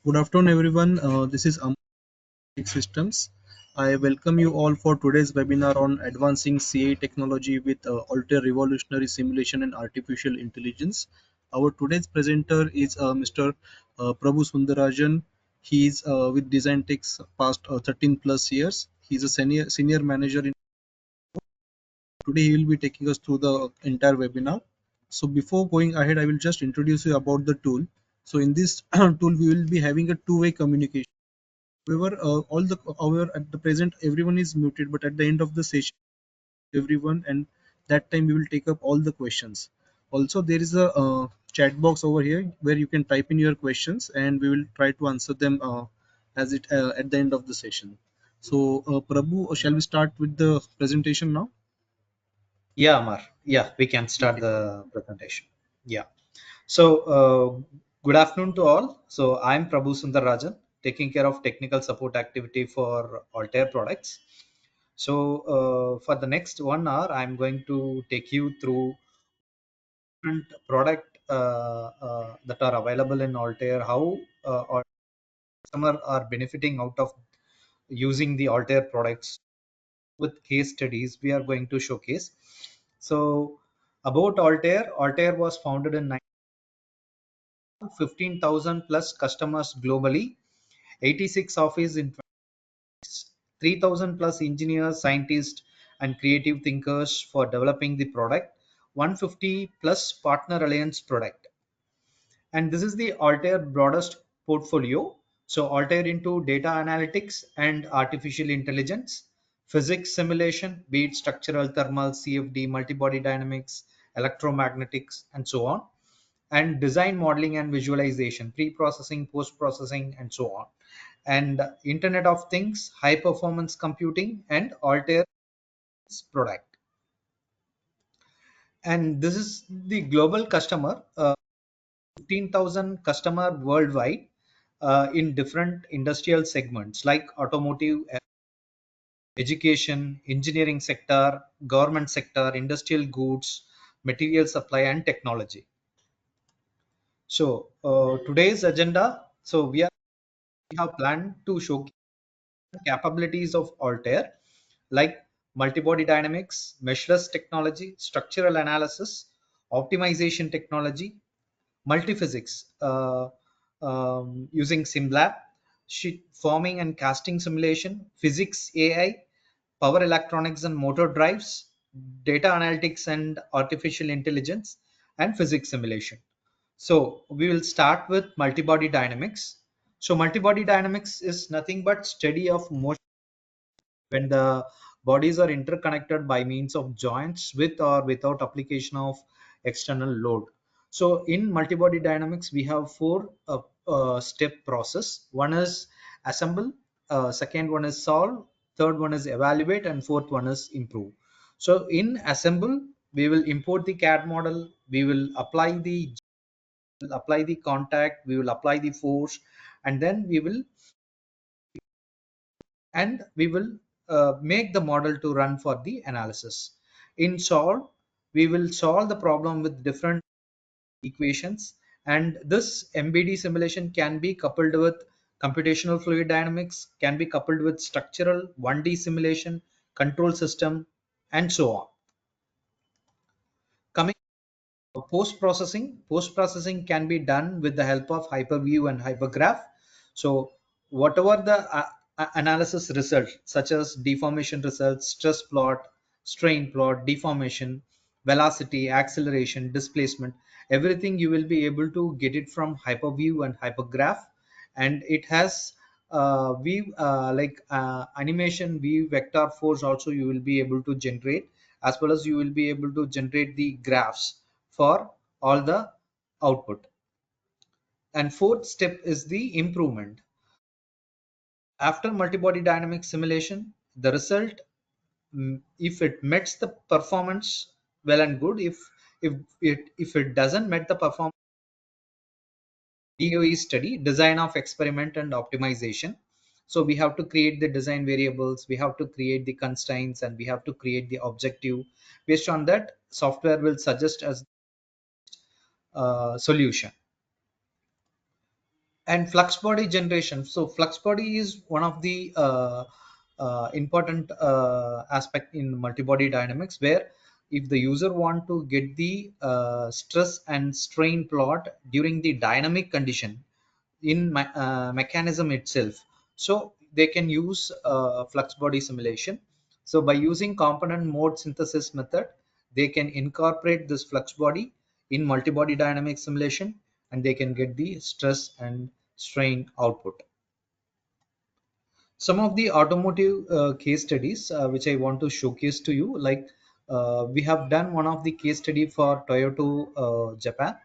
Good afternoon, everyone. This is Amar Systems. I welcome you all for today's webinar on advancing CAE technology with Altair Revolutionary Simulation and Artificial Intelligence. Our today's presenter is Mr. Prabhu Sundarajan. He is with Design Tech's past 13 plus years. He is a senior manager in. Today he will be taking us through the entire webinar. So before going ahead, I will just introduce you about the tool. So in this tool, we will be having a two-way communication. However, however, at the present, everyone is muted, but at the end of the session, everyone, and that time we will take up all the questions. Also, there is a chat box over here where you can type in your questions, and we will try to answer them as it at the end of the session. So, Prabhu, shall we start with the presentation now? Yeah, Amar. Yeah, we can start Okay. the presentation. Yeah. So, good afternoon to all. So, I'm Prabhu Sundarajan, taking care of technical support activity for Altair products. So, for the next 1 hour, I'm going to take you through different product that are available in Altair, how our customer are benefiting out of using the Altair products with case studies we are going to showcase. So, about Altair, Altair was founded in 15,000 plus customers globally, 86 offices in 3,000 plus engineers, scientists, and creative thinkers for developing the product, 150 plus partner alliance product. And this is the Altair broadest portfolio. So Altair into data analytics and artificial intelligence, physics simulation, be it structural, thermal, CFD, multi-body dynamics, electromagnetics, and so on, and design modeling and visualization, pre-processing, post-processing, and so on, and Internet of Things, high performance computing, and Altair product. And this is the global customer, 15,000 customer worldwide, in different industrial segments like automotive, education, engineering sector, government sector, industrial goods, material supply, and technology. So today's agenda, so we have planned to showcase capabilities of Altair, like multibody dynamics, meshless technology, structural analysis, optimization technology, multiphysics using SimLab, sheet forming and casting simulation, physics AI, power electronics and motor drives, data analytics and artificial intelligence, and physics simulation. So we will start with multibody dynamics. So multibody dynamics is nothing but study of motion when the bodies are interconnected by means of joints with or without application of external load. So in multibody dynamics, we have four step process. One is assemble, second one is solve, third one is evaluate, and fourth one is improve. So in assemble, we will import the CAD model, we will apply the contact, we will apply the force, and then we will make the model to run for the analysis. In solve, we will solve the problem with different equations, and this MBD simulation can be coupled with computational fluid dynamics, can be coupled with structural 1D simulation, control system, and so on. Coming post processing can be done with the help of hyperview and hypergraph. So whatever the analysis result, such as deformation results, stress plot, strain plot, deformation, velocity, acceleration, displacement, everything you will be able to get it from hyperview and hypergraph. And it has view like animation view vector force also you will be able to generate, as well as you will be able to generate the graphs for all the output. And fourth step is the improvement. After multi-body dynamic simulation, the result, if it meets the performance, well and good. If it doesn't met the performance, DOE study, design of experiment and optimization. So we have to create the design variables, we have to create the constraints, and we have to create the objective. Based on that, software will suggest as solution. And flux body generation. So flux body is one of the important aspect in multi-body dynamics, where if the user want to get the stress and strain plot during the dynamic condition in mechanism itself, so they can use flux body simulation. So by using component mode synthesis method, they can incorporate this flux body in multi-body dynamic simulation, and they can get the stress and strain output. Some of the automotive case studies which I want to showcase to you, like we have done one of the case study for Toyota Japan.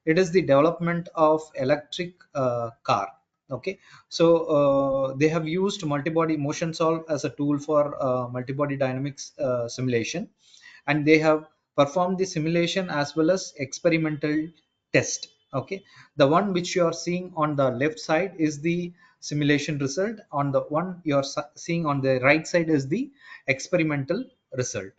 It is the development of electric car. Okay, so they have used multi-body motion solve as a tool for multi-body dynamics simulation, and they have performed the simulation as well as experimental test. Okay, the one which you are seeing on the left side is the simulation result, on the one you are seeing on the right side is the experimental result.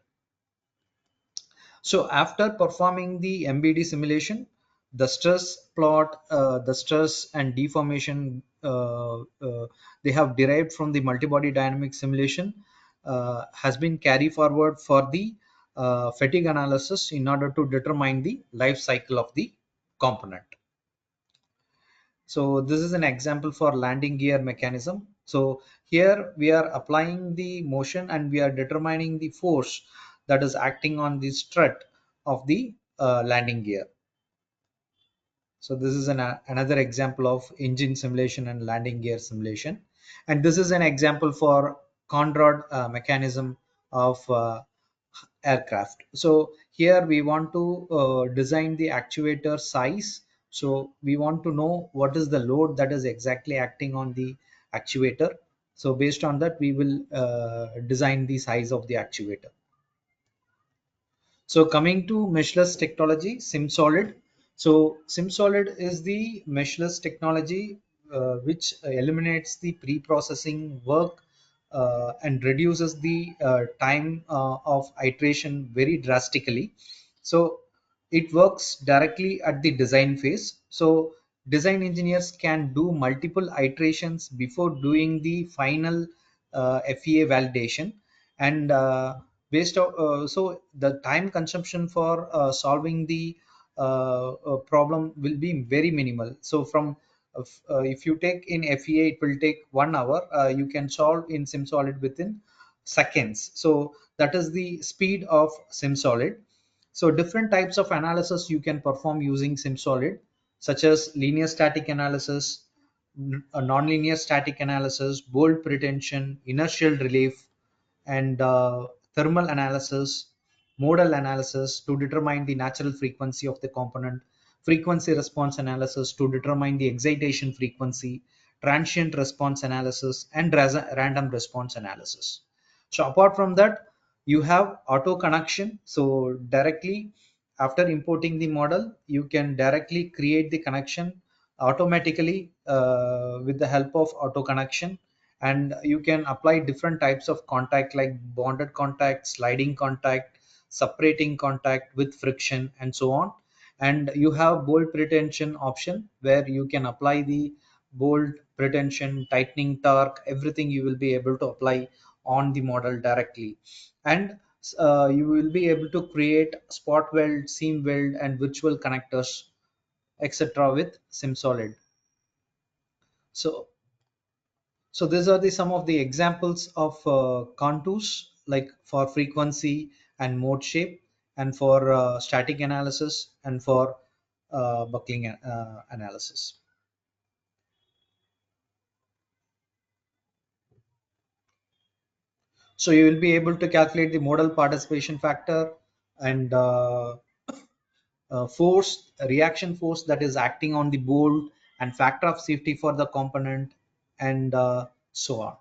So after performing the MBD simulation, the stress plot, the stress and deformation, they have derived from the multi-body dynamic simulation, has been carried forward for the fatigue analysis in order to determine the life cycle of the component. So this is an example for landing gear mechanism. So here we are applying the motion and we are determining the force that is acting on the strut of the landing gear. So this is another example of engine simulation and landing gear simulation. And this is an example for Conrod mechanism of aircraft. So here we want to design the actuator size. So we want to know what is the load that is exactly acting on the actuator. So based on that, we will design the size of the actuator. So coming to meshless technology, SimSolid. So SimSolid is the meshless technology which eliminates the pre-processing work and reduces the time of iteration very drastically. So it works directly at the design phase. So design engineers can do multiple iterations before doing the final FEA validation, and so the time consumption for solving the problem will be very minimal. So from if you take in FEA, it will take 1 hour. You can solve in SimSolid within seconds. So that is the speed of SimSolid. So different types of analysis you can perform using SimSolid, such as linear static analysis, a nonlinear static analysis, bolt pretension, inertial relief, and thermal analysis, modal analysis to determine the natural frequency of the component, frequency response analysis to determine the excitation frequency, transient response analysis, and random response analysis. So apart from that, you have auto connection. So directly after importing the model, you can directly create the connection automatically with the help of auto connection, and you can apply different types of contact like bonded contact, sliding contact, separating contact with friction, and so on. And you have bolt pretension option, where you can apply the bolt pretension, tightening torque, everything you will be able to apply on the model directly. And you will be able to create spot weld, seam weld, and virtual connectors, etc. with SimSolid. So these are the some of the examples of contours, like for frequency and mode shape, and for static analysis, and for buckling analysis. So you will be able to calculate the modal participation factor, and force, reaction force that is acting on the bolt, and factor of safety for the component, and so on.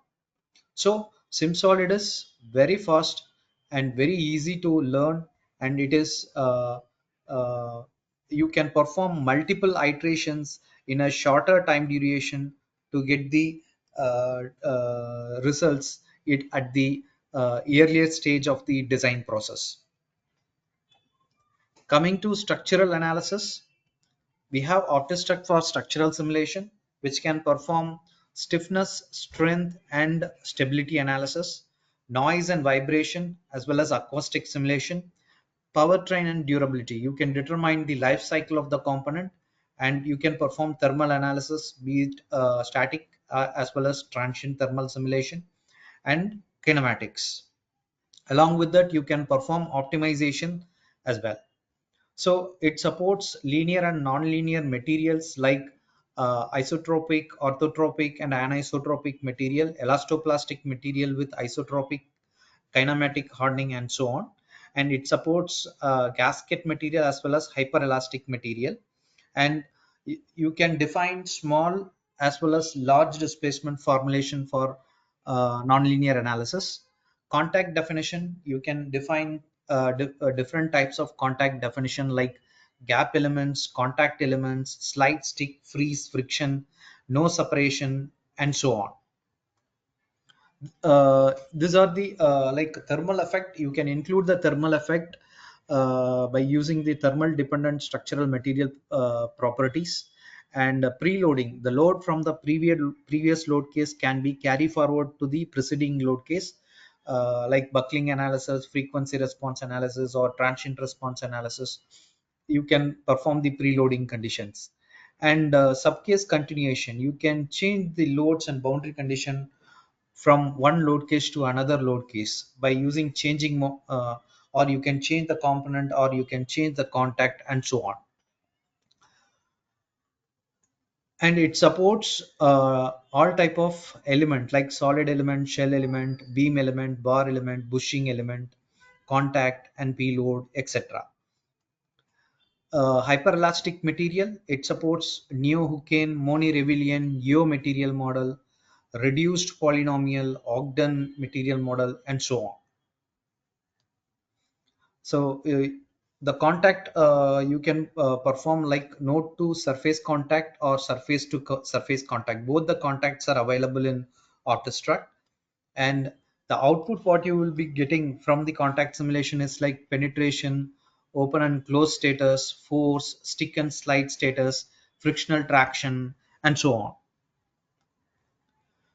So SimSolid is very fast and very easy to learn, and it is uh, you can perform multiple iterations in a shorter time duration to get the results it at the earliest stage of the design process. Coming to structural analysis, we have OptiStruct for structural simulation, which can perform stiffness, strength, and stability analysis, noise and vibration, as well as acoustic simulation, powertrain and durability. You can determine the life cycle of the component, and you can perform thermal analysis, be it static as well as transient thermal simulation, and kinematics. Along with that, you can perform optimization as well. So it supports linear and non-linear materials like isotropic, orthotropic, and anisotropic material, elastoplastic material with isotropic, kinematic hardening, and so on. And it supports gasket material as well as hyperelastic material. And you can define small as well as large displacement formulation for nonlinear analysis. Contact definition, you can define different types of contact definition like gap elements, contact elements, slide stick, freeze, friction, no separation, and so on. These are the like thermal effect. You can include the thermal effect by using the thermal dependent structural material properties. And preloading, the load from the previous load case can be carry forward to the preceding load case, like buckling analysis, frequency response analysis, or transient response analysis. You can perform the preloading conditions. And subcase continuation, you can change the loads and boundary condition from one load case to another load case by using changing or you can change the component, or you can change the contact, and so on. And it supports all type of element like solid element, shell element, beam element, bar element, bushing element, contact and payload, etc. Hyperelastic material, it supports neo-Hookean, Moni-Revelian, Yeo material model, reduced polynomial, Ogden material model, and so on. So the contact, you can perform like node to surface contact or surface to surface contact. Both the contacts are available in OptiStruct. And the output what you will be getting from the contact simulation is like penetration, open and close status, force, stick and slide status, frictional traction, and so on.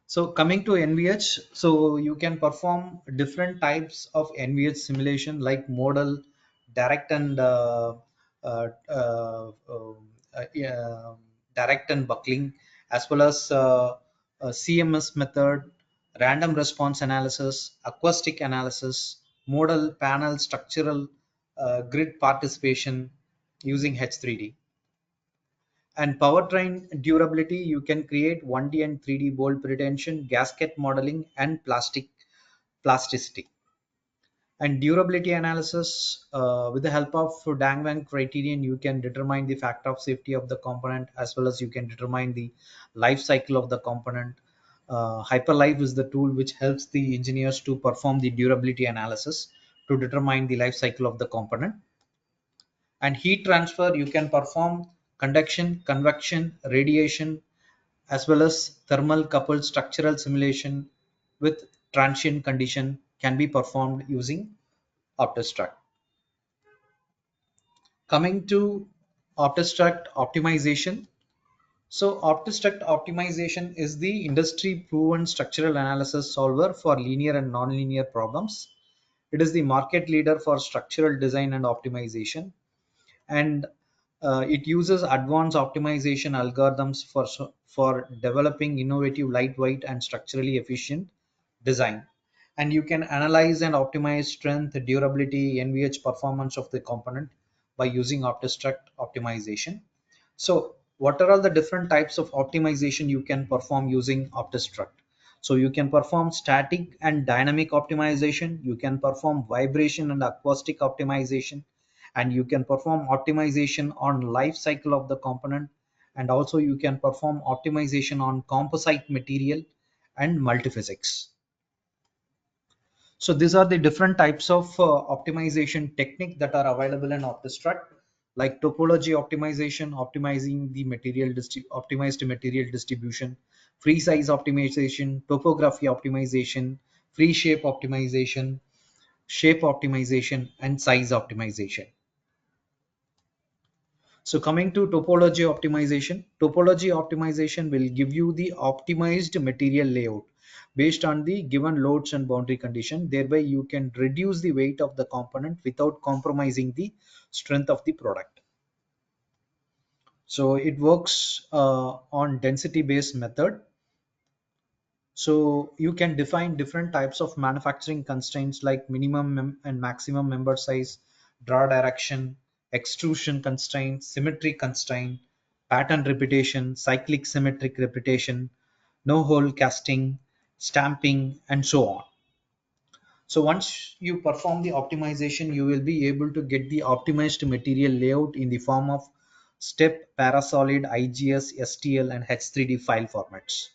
So coming to NVH, so you can perform different types of NVH simulation like modal, direct and yeah, direct and buckling, as well as CMS method, random response analysis, acoustic analysis, modal panel structural grid participation using H3D. And powertrain durability, you can create 1D and 3D bolt pretension, gasket modeling, and plasticity. And durability analysis, with the help of Dangwang criterion, you can determine the factor of safety of the component, as well as you can determine the life cycle of the component. Hyperlife is the tool which helps the engineers to perform the durability analysis to determine the life cycle of the component. And heat transfer, you can perform conduction, convection, radiation, as well as thermal coupled structural simulation with transient condition can be performed using OptiStruct. Coming to OptiStruct optimization. So OptiStruct optimization is the industry proven structural analysis solver for linear and nonlinear problems. It is the market leader for structural design and optimization. And it uses advanced optimization algorithms for developing innovative, lightweight, and structurally efficient design. And you can analyze and optimize strength, durability, NVH performance of the component by using OptiStruct optimization. So what are all the different types of optimization you can perform using OptiStruct? So you can perform static and dynamic optimization, you can perform vibration and acoustic optimization, and you can perform optimization on life cycle of the component, and also you can perform optimization on composite material and multiphysics. So these are the different types of optimization technique that are available in OptiStruct, like topology optimization, optimizing the optimized material distribution, free size optimization, topography optimization, free shape optimization, and size optimization. So coming to topology optimization will give you the optimized material layout based on the given loads and boundary condition. Thereby, you can reduce the weight of the component without compromising the strength of the product. So it works on density based method. So you can define different types of manufacturing constraints like and maximum member size, draw direction, extrusion constraint, symmetry constraint, pattern repetition, cyclic symmetric repetition, no hole casting, stamping, and so on. So once you perform the optimization, you will be able to get the optimized material layout in the form of step, parasolid, IGS, STL, and H3D file formats.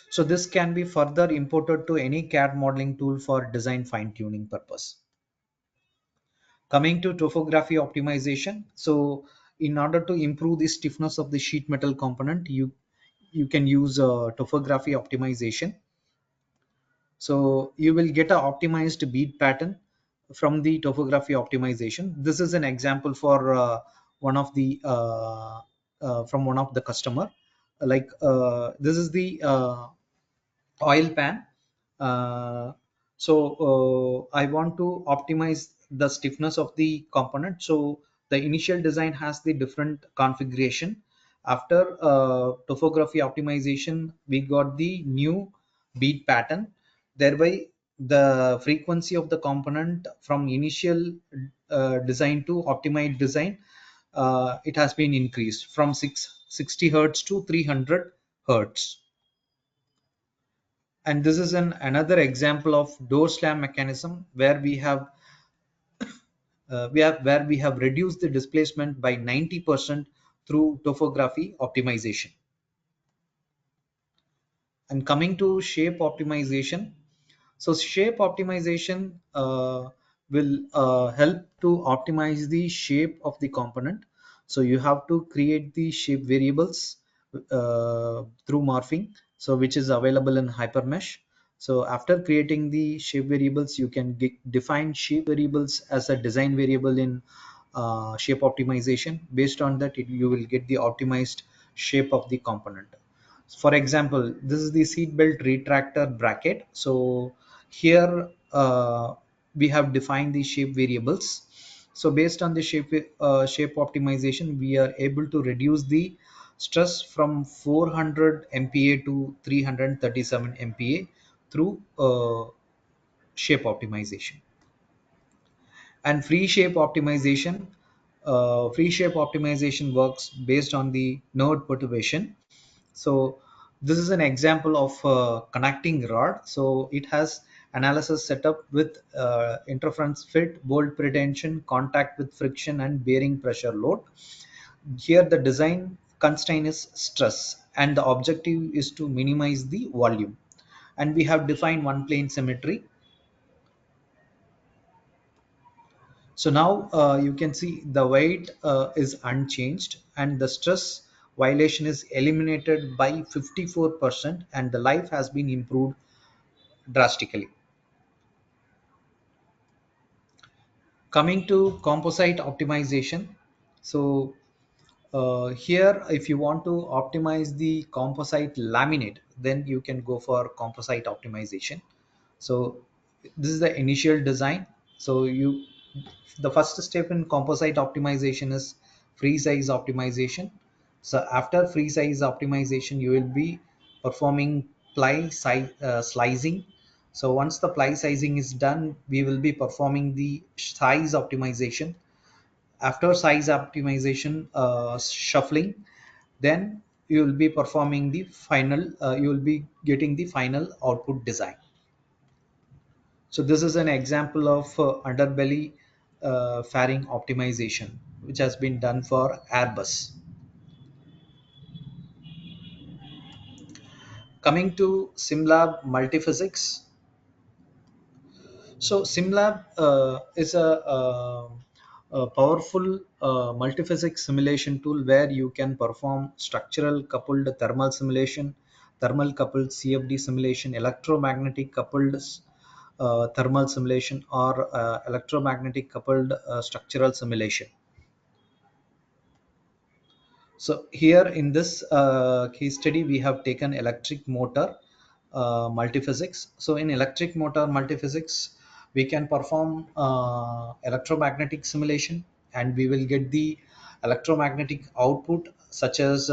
So this can be further imported to any CAD modeling tool for design fine-tuning purpose. Coming to topography optimization. So in order to improve the stiffness of the sheet metal component, you can use topography optimization. So you will get an optimized bead pattern from the topography optimization. This is an example for one of the from one of the customer. Like this is the oil pan. uh, I want to optimize the stiffness of the component. So the initial design has the different configuration. After topography optimization, we got the new bead pattern. Thereby, the frequency of the component from initial design to optimized design, it has been increased from 660 hertz to 300 hertz. And this is another example of door slam mechanism where we have reduced the displacement by 90% through topography optimization. And coming to shape optimization, so shape optimization will help to optimize the shape of the component. So you have to create the shape variables through morphing, so which is available in hypermesh. So after creating the shape variables, you can define shape variables as a design variable in shape optimization. Based on that, you will get the optimized shape of the component. For example, this is the seat belt retractor bracket. So here we have defined the shape variables. So based on the shape optimization, we are able to reduce the stress from 400 MPa to 337 MPa through shape optimization. And free shape optimization works based on the node perturbation. So this is an example of connecting rod. So it has analysis setup with interference fit, bolt pretension, contact with friction, and bearing pressure load. Here the design constraint is stress, and the objective is to minimize the volume. And we have defined one plane symmetry. So now you can see the weight is unchanged and the stress violation is eliminated by 54%, and the life has been improved drastically. Coming to composite optimization. So here, if you want to optimize the composite laminate, then you can go for composite optimization. So this is the initial design. So the first step in composite optimization is free size optimization. So after free size optimization, you will be performing ply size slicing. So once the ply sizing is done, we will be performing the size optimization. After size optimization, shuffling, then you will be performing the final, you will be getting the final output design. So this is an example of underbelly fairing optimization, which has been done for Airbus. Coming to SimLab multiphysics. So SimLab is a powerful multiphysics simulation tool where you can perform structural coupled thermal simulation, thermal coupled CFD simulation, electromagnetic coupled thermal simulation or electromagnetic coupled structural simulation. So here in this case study, we have taken electric motor multiphysics. So in electric motor multiphysics, we can perform electromagnetic simulation, and we will get the electromagnetic output such as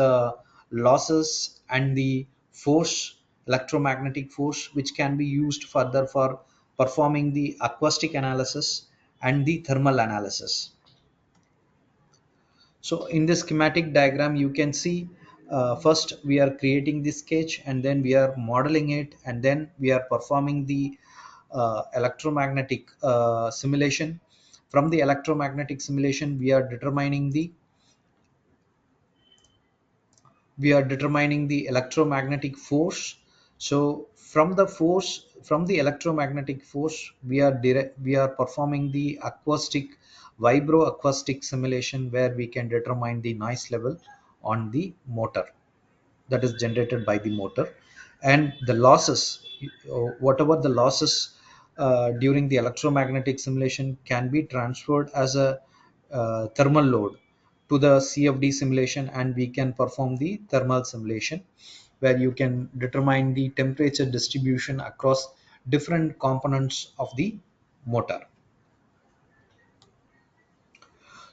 losses and the force, electromagnetic force, which can be used further for performing the acoustic analysis and the thermal analysis. So in this schematic diagram, you can see first we are creating the sketch, and then we are modeling it, and then we are performing the electromagnetic simulation. From the electromagnetic simulation, we are determining the electromagnetic force. So from the electromagnetic force, we are performing the acoustic vibroacoustic simulation, where we can determine the noise level on the motor that is generated by the motor, and the losses, whatever the losses during the electromagnetic simulation, can be transferred as a thermal load to the CFD simulation, and we can perform the thermal simulation, where you can determine the temperature distribution across different components of the motor.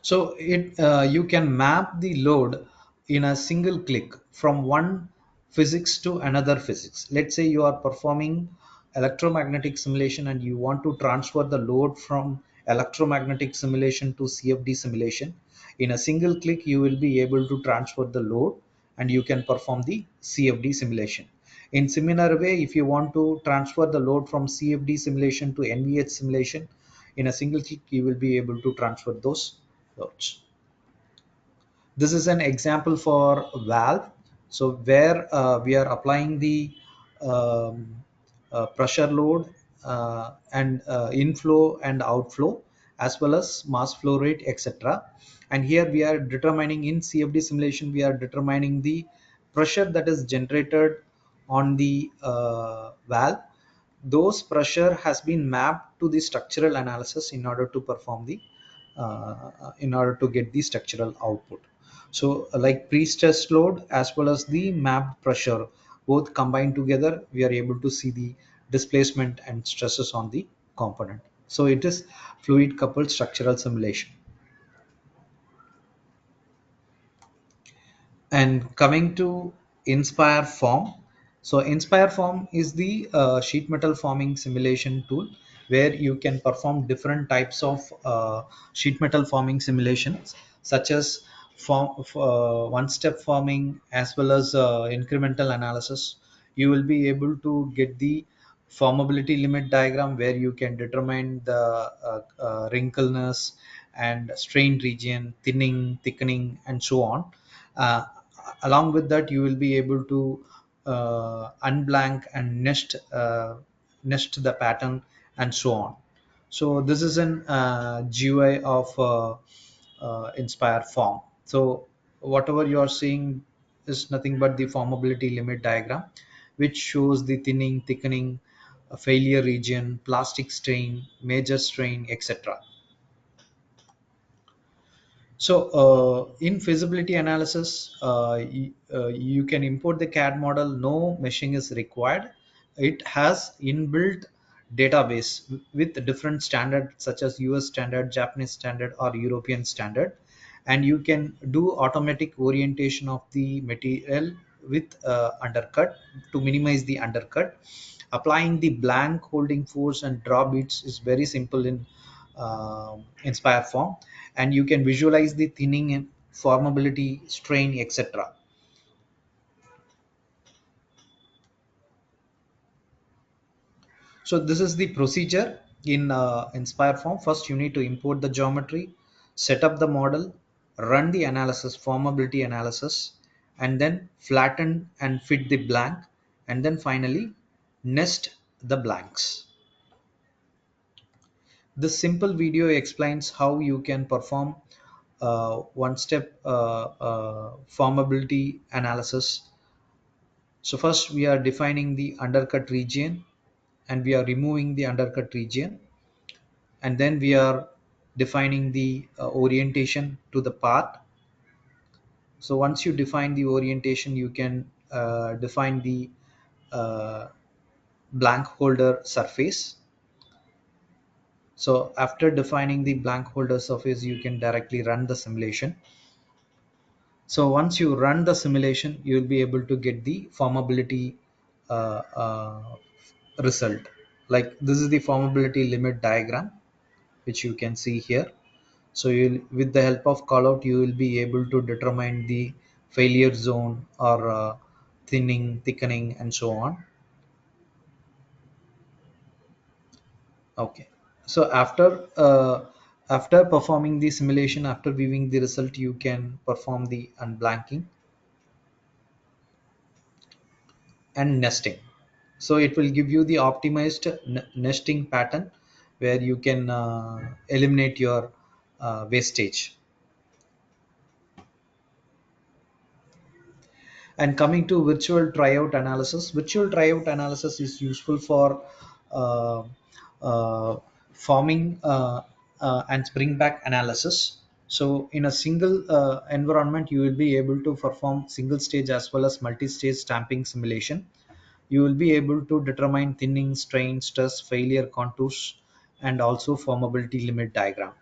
So it you can map the load in a single click from one physics to another physics. Let's say you are performing electromagnetic simulation, and you want to transfer the load from electromagnetic simulation to CFD simulation. In a single click, you will be able to transfer the load, and you can perform the CFD simulation. In similar way, if you want to transfer the load from CFD simulation to NVH simulation, in a single click, you will be able to transfer those loads. This is an example for valve. So where we are applying the um, pressure load and inflow and outflow, as well as mass flow rate, etc. And here we are determining, in CFD simulation, we are determining the pressure that is generated on the valve. Those pressure has been mapped to the structural analysis in order to perform the in order to get the structural output. So like pre-stress load as well as the mapped pressure, both combined together, we are able to see the displacement and stresses on the component. So it is fluid coupled structural simulation. And coming to Inspire Form, so Inspire Form is the sheet metal forming simulation tool, where you can perform different types of sheet metal forming simulations, such as one step forming as well as incremental analysis. You will be able to get the formability limit diagram, where you can determine the wrinkleness and strain region, thinning, thickening, and so on. uh, Along with that, you will be able to unblank and nest the pattern, and so on. So this is an GUI of Inspire Form. So whatever you are seeing is nothing but the formability limit diagram, which shows the thinning, thickening, failure region, plastic strain, major strain, etc. So in feasibility analysis, you can import the CAD model. No meshing is required. It has inbuilt database with different standards, such as US standard, Japanese standard, or European standard. And you can do automatic orientation of the material with undercut to minimize the undercut. Applying the blank holding force and draw beads is very simple in Inspire Form, and you can visualize the thinning and formability, strain, etc. So this is the procedure in Inspire Form. First, you need to import the geometry, set up the model, run the analysis, formability analysis, and then flatten and fit the blank, and then finally nest the blanks. This simple video explains how you can perform one step formability analysis. So first we are defining the undercut region, and we are removing the undercut region, and then we are defining the orientation to the part. So once you define the orientation, you can define the uh, blank holder surface. So after defining the blank holder surface, you can directly run the simulation. So once you run the simulation, you will be able to get the formability uh, uh, result. Like this is the formability limit diagram, which you can see here. So you'll, with the help of callout, you will be able to determine the failure zone or thinning, thickening, and so on. Okay. So after performing the simulation, after viewing the result, you can perform the unblanking and nesting. So it will give you the optimized nesting pattern where you can eliminate your wastage. And coming to virtual tryout analysis is useful for uh, uh, forming and spring back analysis. So in a single environment, you will be able to perform single stage as well as multi-stage stamping simulation. You will be able to determine thinning, strain, stress, failure contours, and also formability limit diagram.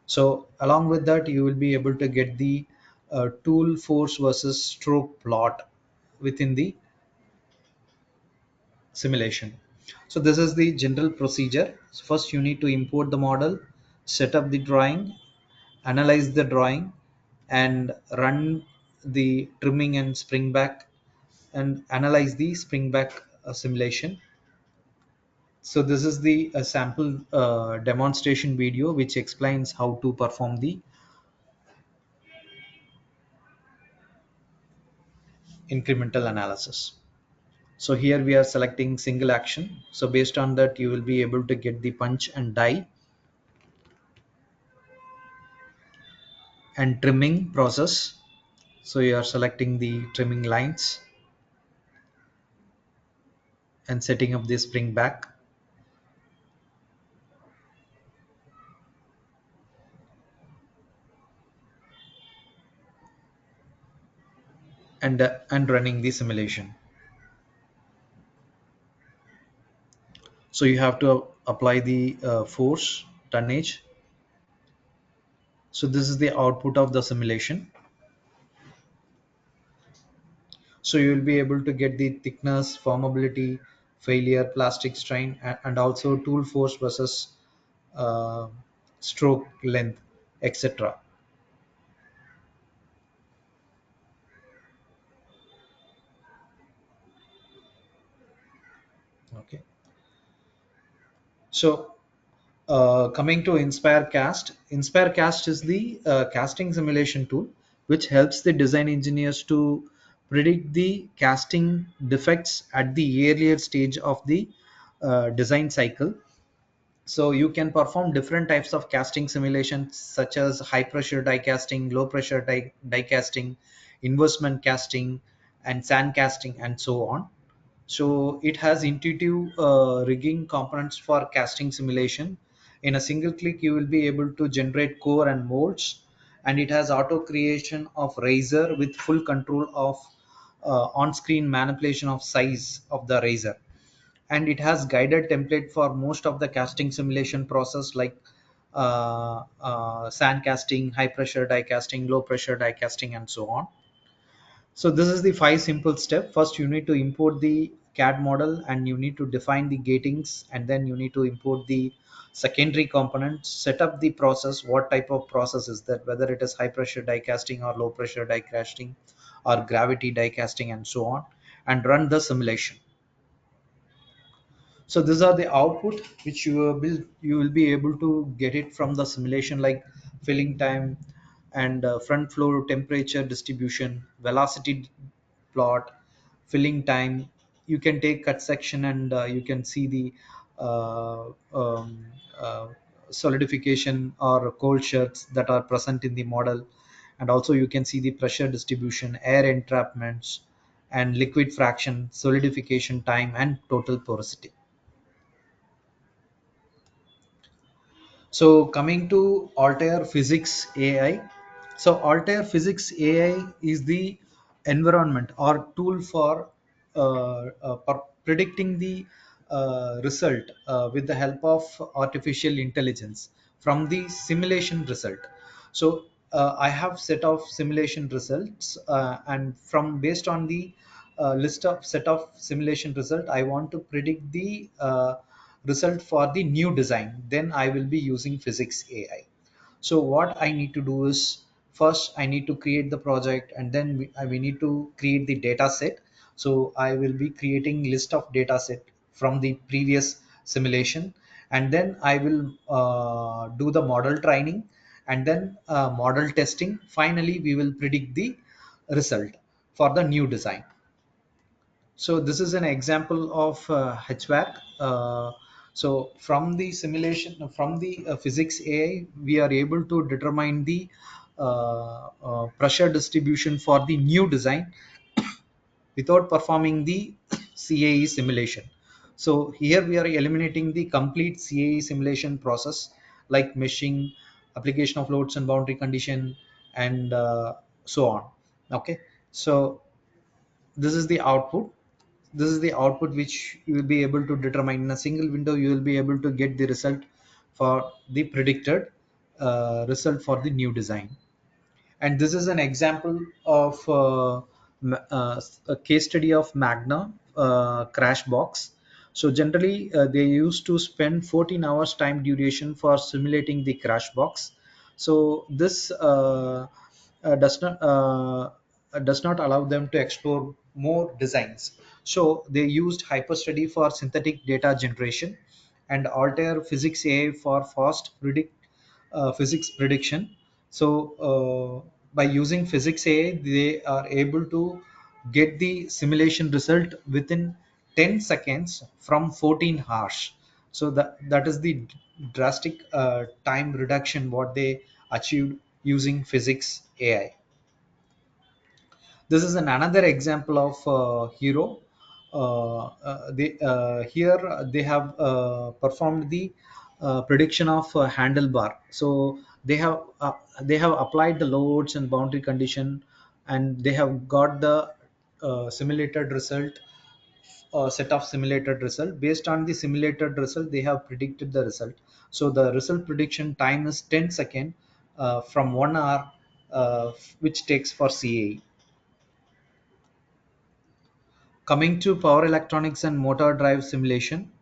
So along with that, you will be able to get the tool force versus stroke plot within the simulation. So this is the general procedure. So first you need to import the model, set up the drawing, analyze the drawing, and run the trimming and spring back, and analyze the spring back simulation. So this is the sample demonstration video which explains how to perform the incremental analysis. So here we are selecting single action. So based on that, you will be able to get the punch and die and trimming process. So you are selecting the trimming lines and setting up the spring back, and running the simulation. So you have to apply the force tonnage. So this is the output of the simulation. So you will be able to get the thickness, formability, failure, plastic strain, and also tool force versus uh, stroke length, etc. Okay. So coming to Inspire Cast is the casting simulation tool which helps the design engineers to predict the casting defects at the earlier stage of the design cycle. So you can perform different types of casting simulations such as high pressure die casting, low pressure die casting, inversion casting, and sand casting, and so on. So it has intuitive rigging components for casting simulation. In a single click, you will be able to generate core and molds, and it has auto creation of razor with full control of on-screen manipulation of size of the razor. And it has guided template for most of the casting simulation process like sand casting, high pressure die casting, low pressure die casting, and so on. So this is the 5 simple step. First, you need to import the CAD model and you need to define the gatings, and then you need to import the secondary components, set up the process, what type of process is that, whether it is high pressure die casting or low pressure die casting or gravity die casting, and so on, and run the simulation. So these are the output which you will be able to get it from the simulation, like filling time and front flow temperature distribution, velocity plot, filling time. You can take cut section and you can see the uh, um, uh, solidification or cold shirts that are present in the model, and also you can see the pressure distribution, air entrapments, and liquid fraction, solidification time, and total porosity. So coming to Altair Physics AI. So Altair Physics AI is the environment or tool for predicting the result with the help of artificial intelligence from the simulation result. So I have set of simulation results, and from based on the list of set of simulation result, I want to predict the result for the new design. Then I will be using Physics AI. So what I need to do is, first I need to create the project, and then we need to create the data set. So I will be creating list of data set from the previous simulation, and then I will do the model training, and then model testing. Finally we will predict the result for the new design. So this is an example of HVAC. So from the simulation, from the physics AI, we are able to determine the pressure distribution for the new design without performing the CAE simulation. So here we are eliminating the complete CAE simulation process, like meshing, application of loads and boundary condition, and so on. Okay, so this is the output. This is the output which you will be able to determine in a single window. You will be able to get the result for the predicted result for the new design. And this is an example of a case study of Magna crash box. So generally they used to spend 14 hours time duration for simulating the crash box. So this does not allow them to explore more designs. So they used hyperstudy for synthetic data generation and Altair Physics AI for fast physics prediction. So by using Physics AI, they are able to get the simulation result within 10 seconds from 14 hours. So that is the drastic time reduction what they achieved using Physics AI. This is another example of hero. They here they have performed the prediction of handlebar. So they have applied the loads and boundary condition, and they have got the simulated result, set of simulated result. Based on the simulated result, they have predicted the result. So the result prediction time is 10 second from 1 hour, which takes for CAE. Coming to power electronics and motor drive simulation.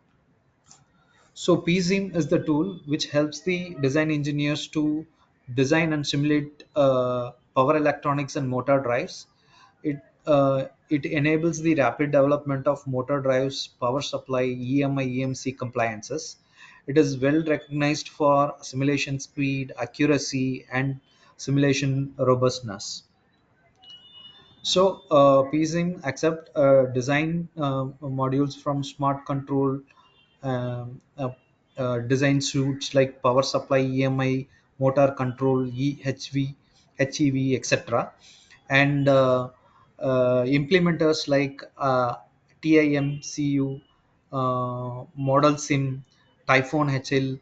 So PSIM is the tool which helps the design engineers to design and simulate power electronics and motor drives. It enables the rapid development of motor drives, power supply, EMI, EMC compliances. It is well recognized for simulation speed, accuracy, and simulation robustness. So PSIM accept design modules from smart control design suites like power supply, EMI, motor control, HEV, etc. And implementers like TIMCU, Model Sim, Typhoon HL,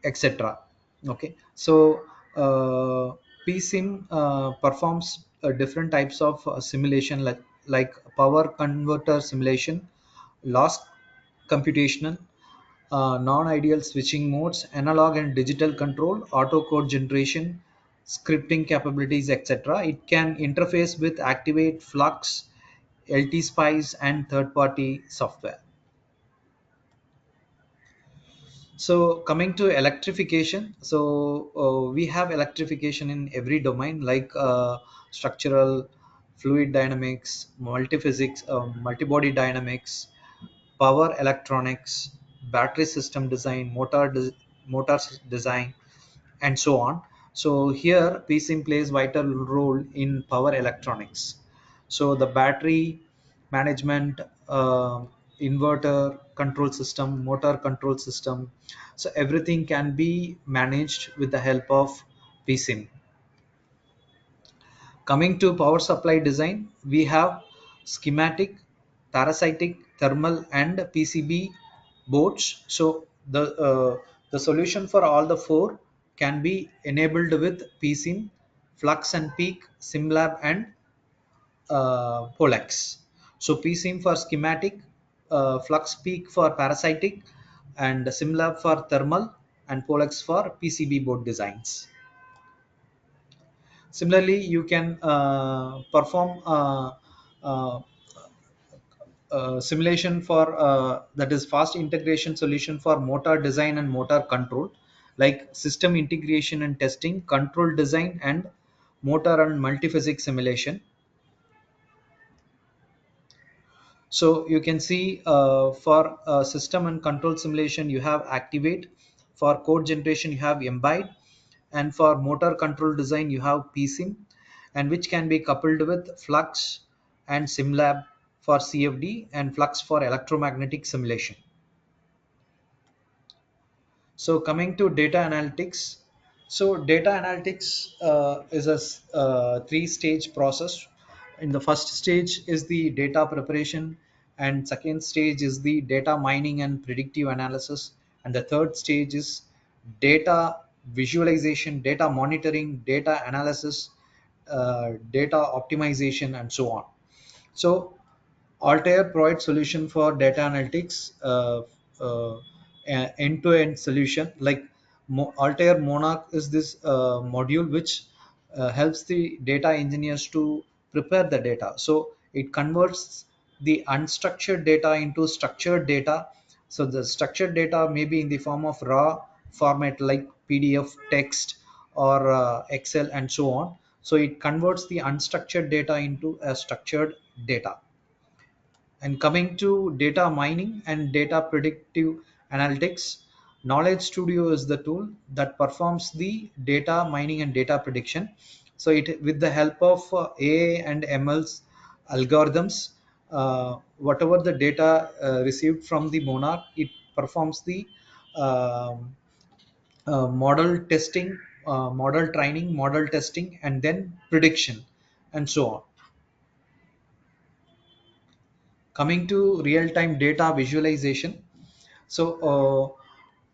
etc. Okay, so PSIM performs different types of simulation, like power converter simulation, loss computational, non-ideal switching modes, analog and digital control, auto code generation, scripting capabilities, etc. It can interface with Activate, Flux, LT Spice, and third-party software. So coming to electrification, so we have electrification in every domain, like structural, fluid dynamics, multiphysics, multibody dynamics, power electronics, battery system design, motors design, and so on. So here PSIM plays vital role in power electronics. So the battery management, inverter control system, motor control system, so everything can be managed with the help of PSIM. Coming to power supply design, we have schematic, parasitic, thermal, and PCB boards. So the The solution for all the four can be enabled with PSIM, Flux and Peak, SimLab, and Polex. So PSIM for schematic, Flux Peak for parasitic, and SimLab for thermal, and Polex for PCB board designs. Similarly, you can perform uh, simulation for that is fast integration solution for motor design and motor control, like system integration and testing, control design, and motor and multiphysics simulation. So you can see for system and control simulation you have activate, for code generation you have embed, and for motor control design you have psim, and which can be coupled with flux and simlab for cfd, and flux for electromagnetic simulation. So coming to data analytics, so data analytics is a three-stage process. In the first stage is the data preparation, and second stage is the data mining and predictive analysis, and the third stage is data visualization, data monitoring, data analysis, data optimization, and so on. So Altair provides solution for data analytics, end-to-end solution. Like Altair Monarch is this module which helps the data engineers to prepare the data. So it converts the unstructured data into structured data. So the structured data may be in the form of raw format like PDF, text, or Excel, and so on. So it converts the unstructured data into a structured data. And coming to data mining and data predictive analytics, Knowledge Studio is the tool that performs the data mining and data prediction. So it, with the help of AI and ML's algorithms, whatever the data received from the Monarch, it performs the um, model testing, model training, model testing, and then prediction, and so on. Coming to real-time data visualization, so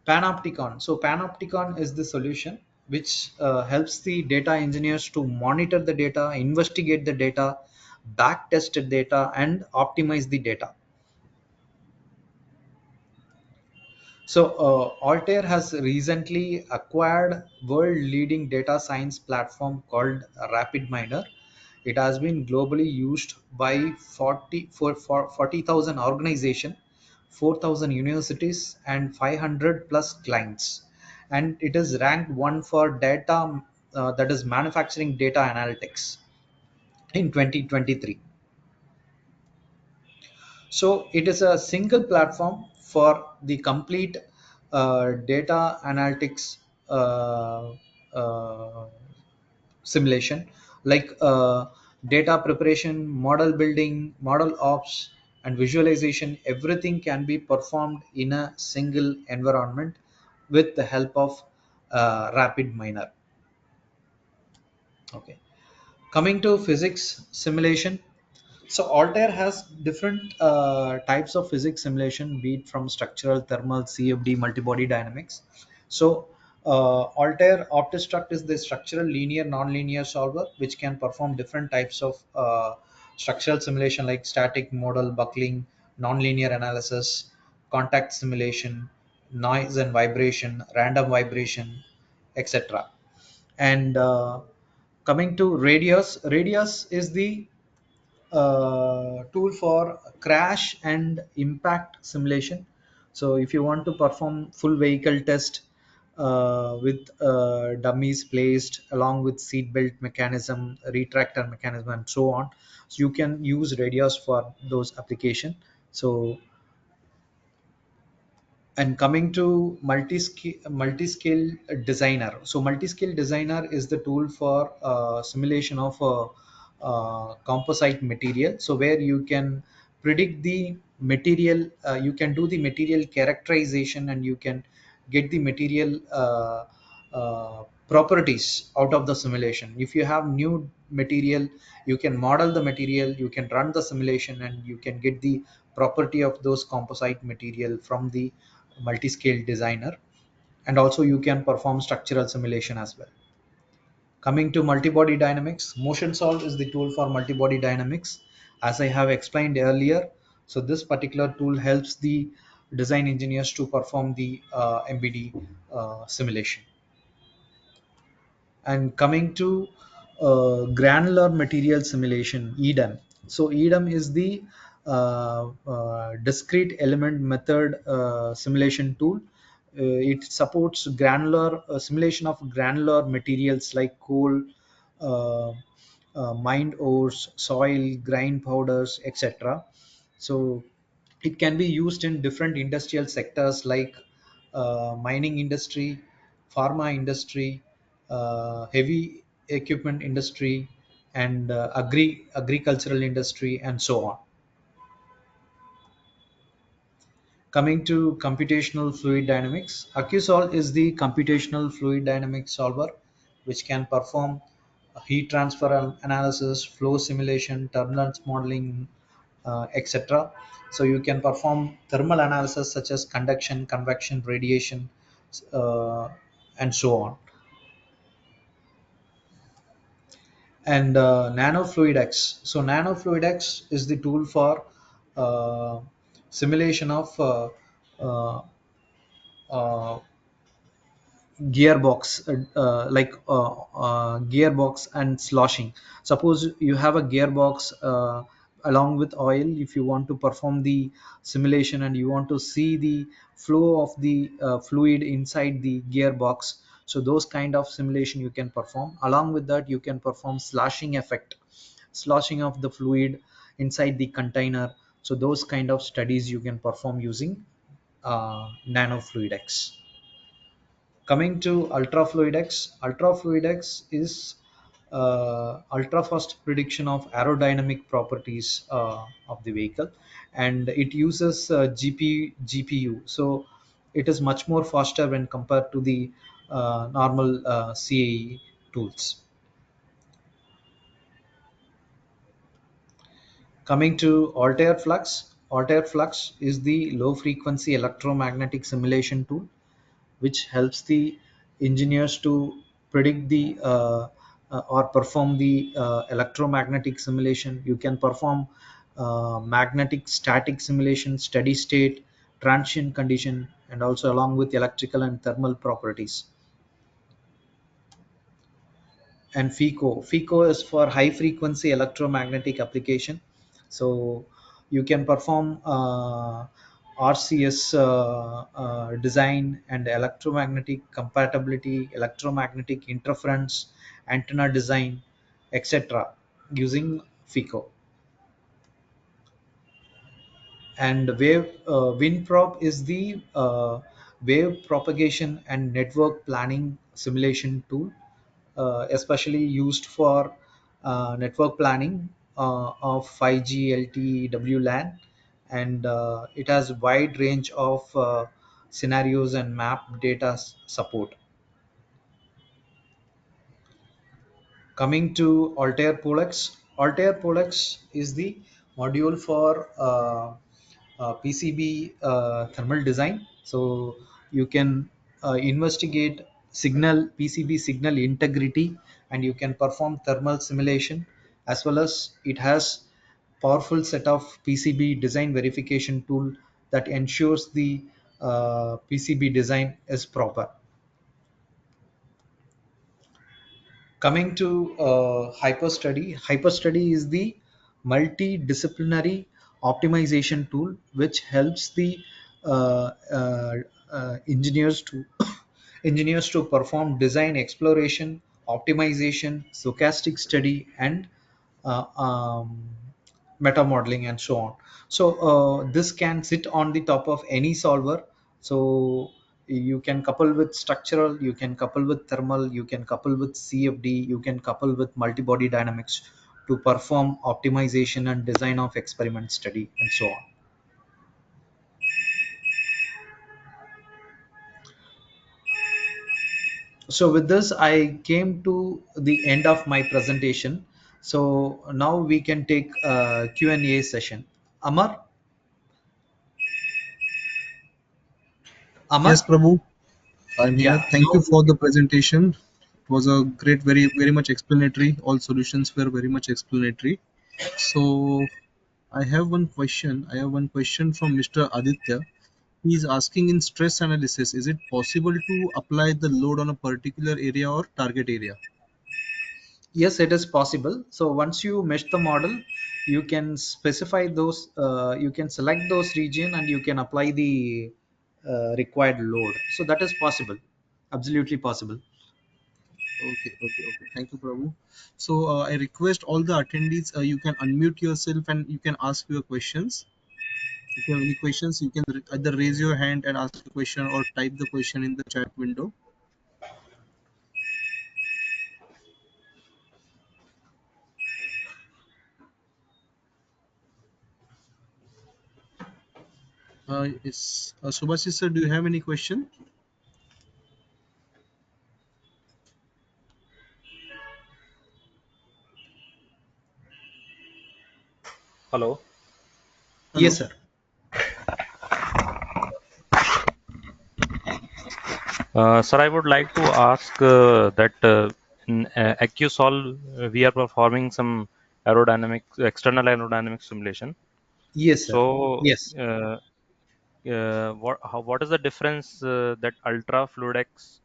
Panopticon. So Panopticon is the solution which helps the data engineers to monitor the data, investigate the data, back test the data, and optimize the data. So Altair has recently acquired world-leading data science platform called RapidMiner. It has been globally used by 40,000 organizations, 4,000 universities, and 500 plus clients. And it is ranked one for data, that is manufacturing data analytics in 2023. So it is a single platform for the complete data analytics uh, uh, simulation, like data preparation, model building, model ops, and visualization. Everything can be performed in a single environment with the help of rapid miner. Okay, coming to physics simulation. So Altair has different types of physics simulation, be it from structural, thermal, CFD, multibody dynamics. So Altair OptiStruct is the structural linear nonlinear solver which can perform different types of structural simulation like static model, buckling, nonlinear analysis, contact simulation, noise and vibration, random vibration, etc. And coming to Radius is the tool for crash and impact simulation. So if you want to perform full vehicle test with dummies placed along with seat belt mechanism, retractor mechanism, and so on, so you can use Radius for those application. So, and coming to multi-scale designer. So multi-scale designer is the tool for simulation of composite material, so where you can predict the material, you can do the material characterization, and you can get the material properties out of the simulation. If you have new material, you can model the material, you can run the simulation, and you can get the property of those composite material from the multi-scale designer. and also you can perform structural simulation as well. Coming to multi-body dynamics, motion solve is the tool for multi-body dynamics, as I have explained earlier. So this particular tool helps the design engineers to perform the MBD simulation. And coming to granular material simulation, EDEM. So EDEM is the discrete element method simulation tool. It supports granular simulation of granular materials like coal, uh, mined ores, soil, grind powders, etc. So it can be used in different industrial sectors like mining industry, pharma industry, heavy equipment industry, and agricultural industry, and so on. Coming to computational fluid dynamics, AccuSolve is the computational fluid dynamics solver, which can perform heat transfer analysis, flow simulation, turbulence modeling, etc. So you can perform thermal analysis such as conduction, convection, radiation, uh, and so on. And nanofluidex. So nanofluidex is the tool for uh, simulation of uh, uh, gearbox, gearbox and sloshing. Suppose you have a gearbox along with oil. If you want to perform the simulation and you want to see the flow of the fluid inside the gearbox, so those kind of simulation you can perform. Along with that, you can perform sloshing effect, sloshing of the fluid inside the container. So those kind of studies you can perform using nanofluidex. Coming to ultrafluidex is ultra fast prediction of aerodynamic properties of the vehicle, and it uses GPU. So it is much more faster when compared to the normal CAE tools. Coming to Altair Flux is the low frequency electromagnetic simulation tool, which helps the engineers to predict the or perform the electromagnetic simulation. You can perform magnetic static simulation, steady state, transient condition, and also along with electrical and thermal properties. And FICO is for high frequency electromagnetic application. So you can perform RCS design and electromagnetic compatibility, electromagnetic interference, antenna design, etc. using FICO. And WinProp is the wave propagation and network planning simulation tool, especially used for network planning of 5G LTE WLAN, and it has wide range of scenarios and map data support. Coming to Altair Polex is the module for PCB thermal design. So you can investigate signal PCB signal integrity, and you can perform thermal simulation, as well as it has powerful set of PCB design verification tool that ensures the PCB design is proper. Coming to hyperstudy is the multidisciplinary optimization tool, which helps the engineers to engineers to perform design exploration, optimization, stochastic study, and uh, um, meta modeling, and so on. So this can sit on the top of any solver. So you can couple with structural, you can couple with thermal, you can couple with CFD, you can couple with multi-body dynamics to perform optimization and design of experiment study, and so on. So with this, I came to the end of my presentation. So now we can take a Q&A session. Amar. Yes, Amar. Prabhu. I'm here. Yeah. Thank you for the presentation. It was a great, very much explanatory. All solutions were very much explanatory. So I have one question. I have one question from Mr. Aditya. He is asking, in stress analysis, is it possible to apply the load on a particular area or target area? Yes, it is possible. So once you mesh the model, you can specify those, you can select those region and you can apply the required load. So that is possible, absolutely possible. Okay. Thank you, Prabhu. So I request all the attendees, you can unmute yourself and you can ask your questions. If you have any questions, you can either raise your hand and ask a question or type the question in the chat window. Subhasis sir, do you have any question? Hello. Yes, Hello. sir. Sir, I would like to ask that in AccuSolve we are performing some external aerodynamic simulation. Yes, sir. So, Yes. what is the difference that Ultra Fluidex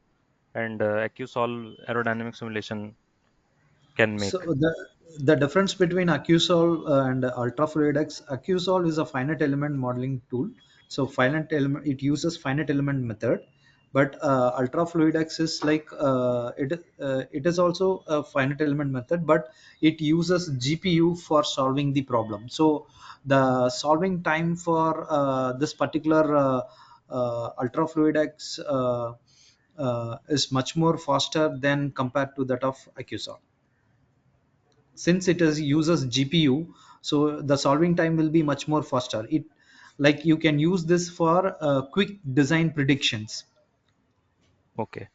and AccuSolve aerodynamic simulation can So make? the difference between Accusol and Ultrafluidex, Accusol is a finite element modeling tool. So finite element, it uses finite element method, but Ultrafluidex is like it is also a finite element method, but it uses GPU for solving the problem. So the solving time for this particular Ultrafluidex is much more faster than compared to that of Accusol, since it is uses GPU. So the solving time will be much more faster. It, like, you can use this for quick design predictions. Okay.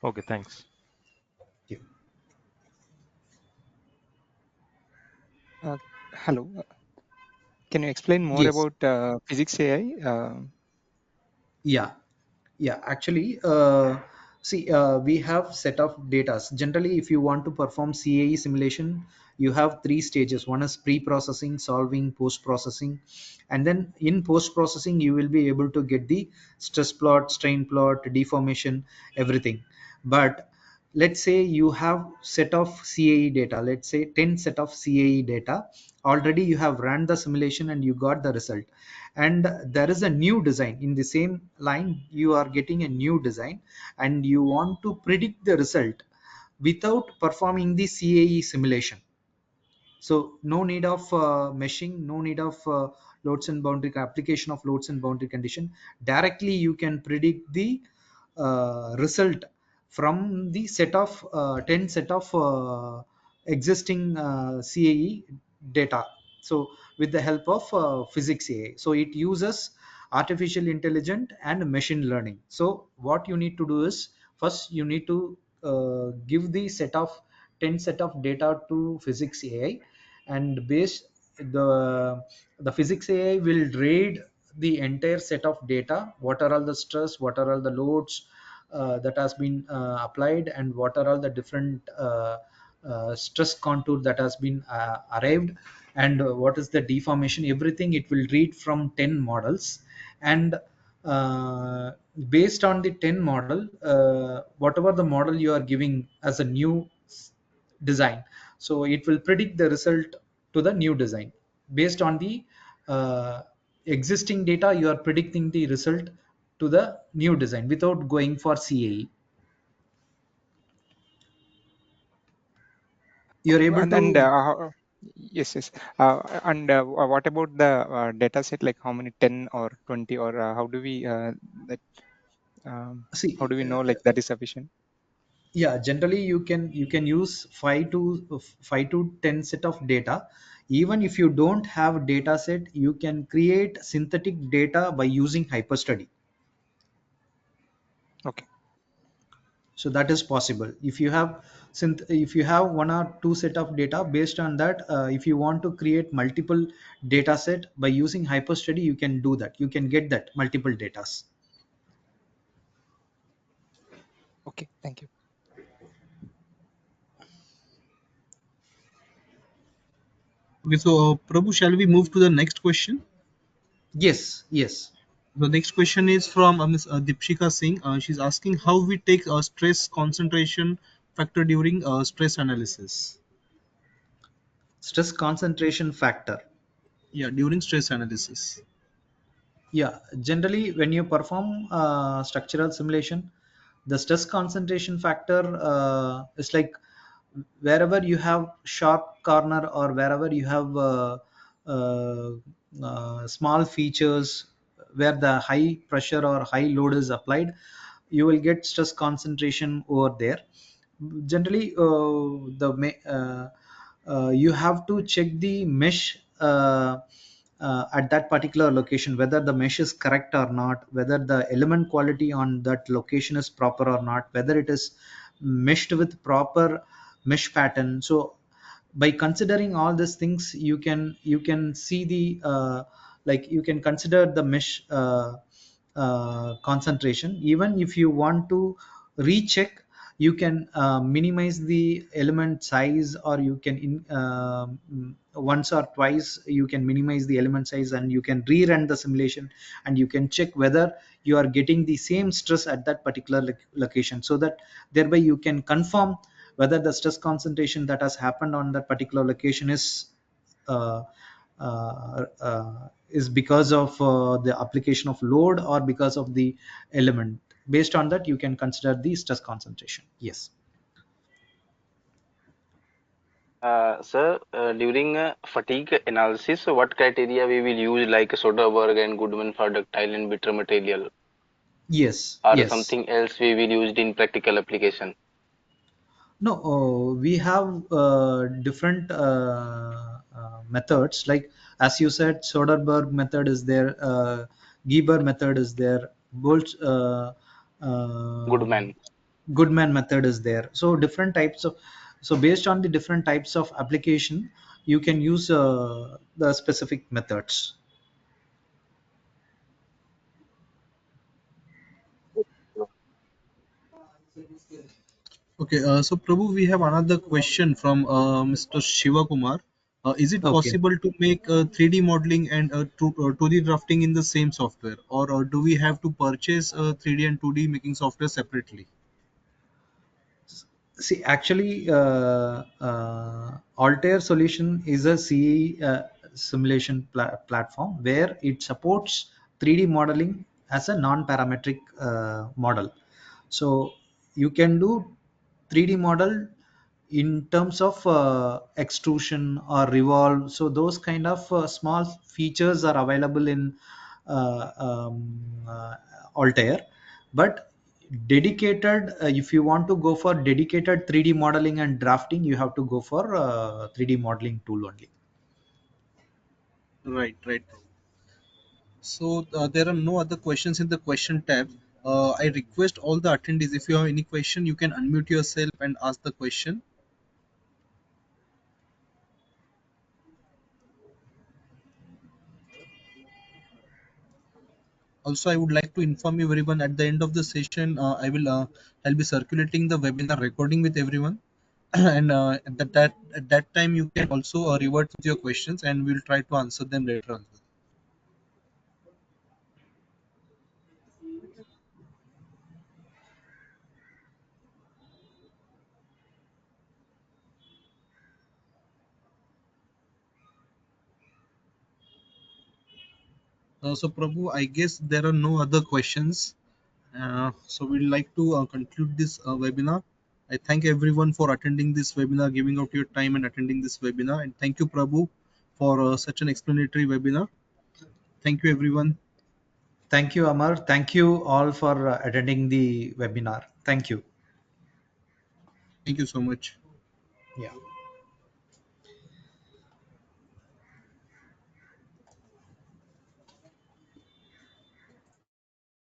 Okay. Thanks. Yeah. Uh, Hello. Can you explain more Yes. about physics AI? Yeah. Yeah, actually, see, we have set of data. Generally, if you want to perform CAE simulation, you have three stages. One is pre-processing, solving, post-processing, and then in post-processing you will be able to get the stress plot, strain plot, deformation, everything. But let's say you have set of CAE data, let's say 10 set of CAE data. Already you have run the simulation and you got the result, and there is a new design in the same line. You are getting a new design and you want to predict the result without performing the CAE simulation. So no need of meshing, no need of loads and boundary application of loads and boundary condition. Directly you can predict the result from the set of 10 set of existing CAE data. So with the help of physics AI, so it uses artificial intelligence and machine learning. So what you need to do is, first you need to give the set of 10 set of data to physics AI, and based the physics AI will read the entire set of data. What are all the stress, what are all the loads that has been applied, and what are all the different stress contour that has been arrived, and what is the deformation, everything it will read from 10 models. And uh, based on the 10 model, whatever the model you are giving as a new design, so it will predict the result to the new design. Based on the uh, existing data, you are predicting the result to the new design without going for CAE. You're Okay. able And to yes, yes. And what about the data set? Like how many, 10 or 20, or how do we that how see. do we know like that is sufficient? Yeah, generally you can use 5 to 10 set of data. Even if you don't have data set, you can create synthetic data by using hyperstudy. Okay. So that is possible. If you have if you have one or two set of data, based on that, if you want to create multiple data set by using hyperstudy, you can do that, you can get that multiple datas. Okay, thank you. Okay, so Prabhu, shall we move to the next question? Yes, yes. The next question is from Ms. Dipshika Singh. She's asking how we take stress concentration factor during stress analysis. Stress concentration factor. Yeah, during stress analysis. Yeah, generally when you perform structural simulation, the stress concentration factor is like wherever you have sharp corner or wherever you have uh, small features where the high pressure or high load is applied, you will get stress concentration over there. Generally you have to check the mesh at that particular location, whether the mesh is correct or not, whether the element quality on that location is proper or not, whether it is meshed with proper mesh pattern. So by considering all these things, you can see the like you can consider the mesh concentration. Even if you want to recheck, you can minimize the element size, or you can once or twice you can minimize the element size, and you can rerun the simulation, and you can check whether you are getting the same stress at that particular location, so that thereby you can confirm whether the stress concentration that has happened on that particular location uh, is because of the application of load or because of the element. Based on that, you can consider the stress concentration. Yes. Sir, during fatigue analysis, what criteria we will use, like Soderberg and Goodman for ductile and bitter material, Yes. or Yes. something else we will use in practical application? No, we have different methods. Like as you said, Soderberg method is there, Geber method is there, Bolt, Goodman. Goodman method is there. So different types of, so based on the different types of application, you can use the specific methods. Okay, so Prabhu, we have another question from Mr. Shiva Kumar. Is it Okay. possible to make 3D modeling and 2D drafting in the same software, or do we have to purchase 3D and 2D making software separately? See, actually, Altair solution is a CE simulation platform where it supports 3D modeling as a non-parametric model. So you can do 3D model in terms of extrusion or revolve. So those kind of small features are available in Altair. But dedicated, if you want to go for dedicated 3D modeling and drafting, you have to go for 3D modeling tool only. Right, right. So there are no other questions in the question tab. I request all the attendees, if you have any question, you can unmute yourself and ask the question. Also, I would like to inform everyone at the end of the session, I'll be circulating the webinar recording with everyone, and at that time you can also revert with your questions, and we'll try to answer them later on. So Prabhu, I guess there are no other questions. So we'd like to conclude this webinar. I thank everyone for attending this webinar, giving out your time and attending this webinar. And thank you, Prabhu, for such an explanatory webinar. Thank you, everyone. Thank you, Amar. Thank you all for attending the webinar. Thank you. Thank you so much. Yeah.